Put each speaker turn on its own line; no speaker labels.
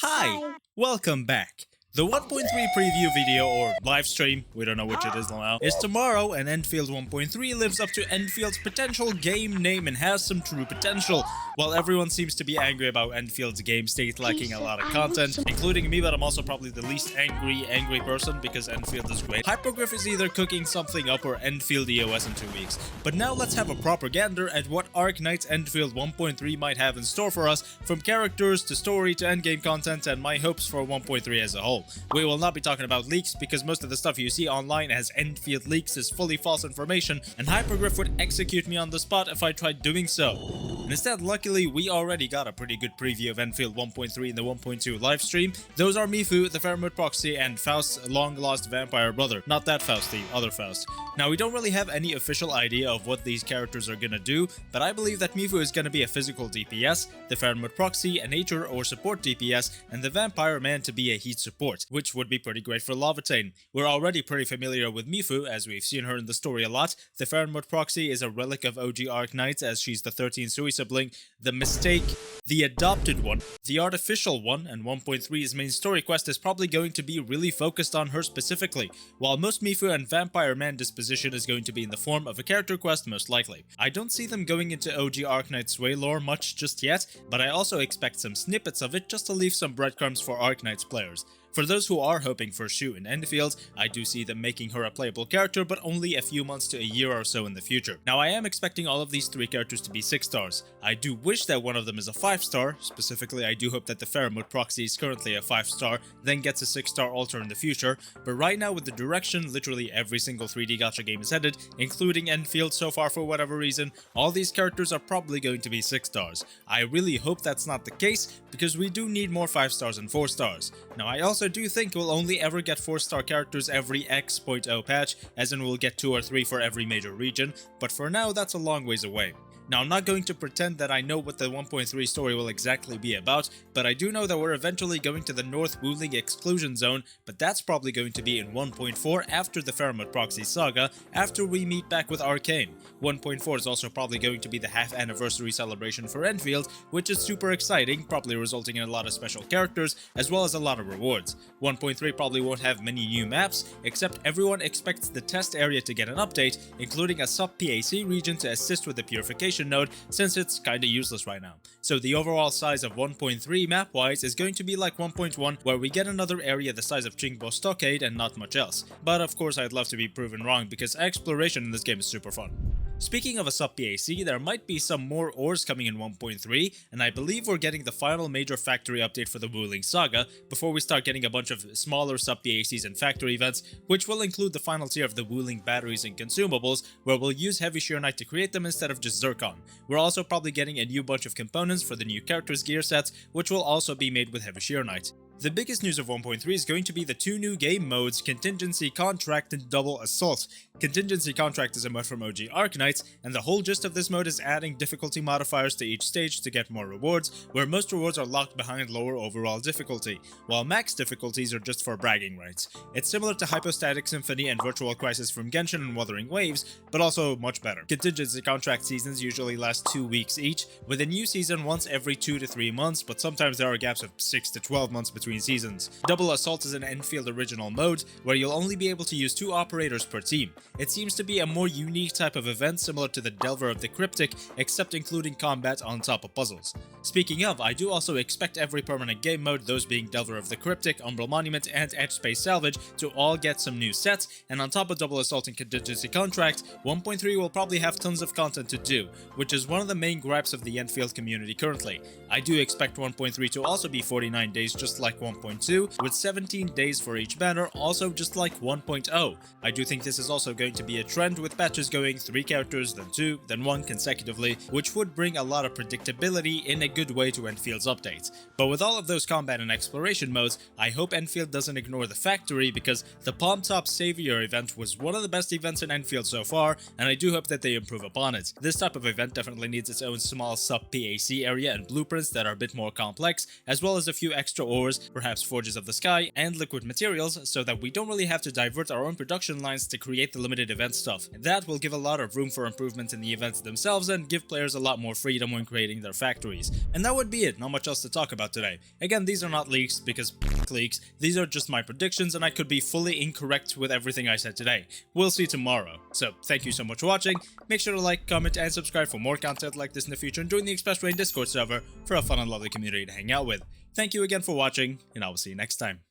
Hi,
Hi.
welcome back. The 1.3 preview video, or live stream, we don't know which it is now, is tomorrow, and Endfield 1.3 lives up to Enfield's potential game name and has some true potential. While everyone seems to be angry about Enfield's game state lacking a lot of content, including me, but I'm also probably the least angry person because Enfield is great. Hypogryph is either cooking something up or Enfield EOS in 2 weeks. But now let's have a proper gander at what Arknights Endfield 1.3 might have in store for us, from characters to story to endgame content and my hopes for 1.3 as a whole. We will not be talking about leaks because most of the stuff you see online as Endfield leaks is fully false information, and Hypogryph would execute me on the spot if I tried doing so. And instead, luckily, we already got a pretty good preview of Endfield 1.3 in the 1.2 livestream. Those are Mifu, the Fairmood Proxy, and Faust's long-lost vampire brother. Not that Faust, the other Faust. Now, we don't really have any official idea of what these characters are gonna do, but I believe that Mifu is gonna be a physical DPS, the Fairmood Proxy a nature or support DPS, and the Vampire Man to be a heat support, which would be pretty great for Lavatane. We're already pretty familiar with Mifu, as we've seen her in the story a lot. The Fairmood Proxy is a relic of OG Arknights, as she's the 13th Sui sibling, the Mistake, the adopted one, the artificial one, and 1.3's main story quest is probably going to be really focused on her specifically, while most Mifu and Vampire Man disposition is going to be in the form of a character quest most likely. I don't see them going into OG Arknight Sway lore much just yet, but I also expect some snippets of it just to leave some breadcrumbs for Arknights players. For those who are hoping for Shu in Enfield, I do see them making her a playable character, but only a few months to a year or so in the future. Now, I am expecting all of these 3 characters to be 6 stars. I do wish that one of them is a 5 star, specifically I do hope that the Fairmood Proxy is currently a 5 star, then gets a 6 star alter in the future, but right now with the direction literally every single 3D gacha game is headed, including Enfield so far for whatever reason, all these characters are probably going to be 6 stars. I really hope that's not the case, because we do need more 5 stars and 4 stars. Now, I also do think we'll only ever get 4-star characters every X.0 patch, as in we'll get 2 or 3 for every major region, but for now that's a long ways away. Now, I'm not going to pretend that I know what the 1.3 story will exactly be about, but I do know that we're eventually going to the North Wuling Exclusion Zone, but that's probably going to be in 1.4 after the Fairmood Proxy saga, after we meet back with Arcane. 1.4 is also probably going to be the half anniversary celebration for Enfield, which is super exciting, probably resulting in a lot of special characters, as well as a lot of rewards. 1.3 probably won't have many new maps, except everyone expects the test area to get an update, including a sub-PAC region to assist with the purification node, since it's kinda useless right now. So the overall size of 1.3 map-wise is going to be like 1.1, where we get another area the size of Qingbo Stockade and not much else. But of course I'd love to be proven wrong, because exploration in this game is super fun. Speaking of a sub-PAC, there might be some more ores coming in 1.3, and I believe we're getting the final major factory update for the Wuling Saga, before we start getting a bunch of smaller sub-PACs and factory events, which will include the final tier of the Wuling batteries and consumables, where we'll use Heavy Shearnite to create them instead of just Zircon. We're also probably getting a new bunch of components for the new characters' gear sets, which will also be made with Heavy Shearnite. The biggest news of 1.3 is going to be the 2 new game modes, Contingency Contract and Double Assault. Contingency Contract is a mod from OG Arknights, and the whole gist of this mode is adding difficulty modifiers to each stage to get more rewards, where most rewards are locked behind lower overall difficulty, while max difficulties are just for bragging rights. It's similar to Hypostatic Symphony and Virtual Crisis from Genshin and Wuthering Waves, but also much better. Contingency Contract seasons usually last 2 weeks each, with a new season once every 2 to 3 months, but sometimes there are gaps of 6 to 12 months between seasons. Double Assault is an Enfield original mode, where you'll only be able to use 2 operators per team. It seems to be a more unique type of event similar to the Delver of the Cryptic, except including combat on top of puzzles. Speaking of, I do also expect every permanent game mode, those being Delver of the Cryptic, Umbral Monument, and Edge Space Salvage, to all get some new sets, and on top of Double Assault and Contingency Contract, 1.3 will probably have tons of content to do, which is one of the main gripes of the Enfield community currently. I do expect 1.3 to also be 49 days just like 1.2, with 17 days for each banner, also just like 1.0. I do think this is also going to be a trend, with patches going 3 characters, then 2, then 1 consecutively, which would bring a lot of predictability in a good way to Enfield's updates. But with all of those combat and exploration modes, I hope Enfield doesn't ignore the factory, because the Palm Top Savior event was one of the best events in Enfield so far, and I do hope that they improve upon it. This type of event definitely needs its own small sub-PAC area and blueprints that are a bit more complex, as well as a few extra ores, perhaps Forges of the Sky, and liquid materials, so that we don't really have to divert our own production lines to create the limited event stuff. That will give a lot of room for for improvement in the events themselves and give players a lot more freedom when creating their factories. And that would be it, not much else to talk about today. Again, these are not leaks because leaks, these are just my predictions and I could be fully incorrect with everything I said today. We'll see tomorrow. So thank you so much for watching, make sure to like, comment and subscribe for more content like this in the future, and join the Express Rain Discord server for a fun and lovely community to hang out with. Thank you again for watching, and I will see you next time.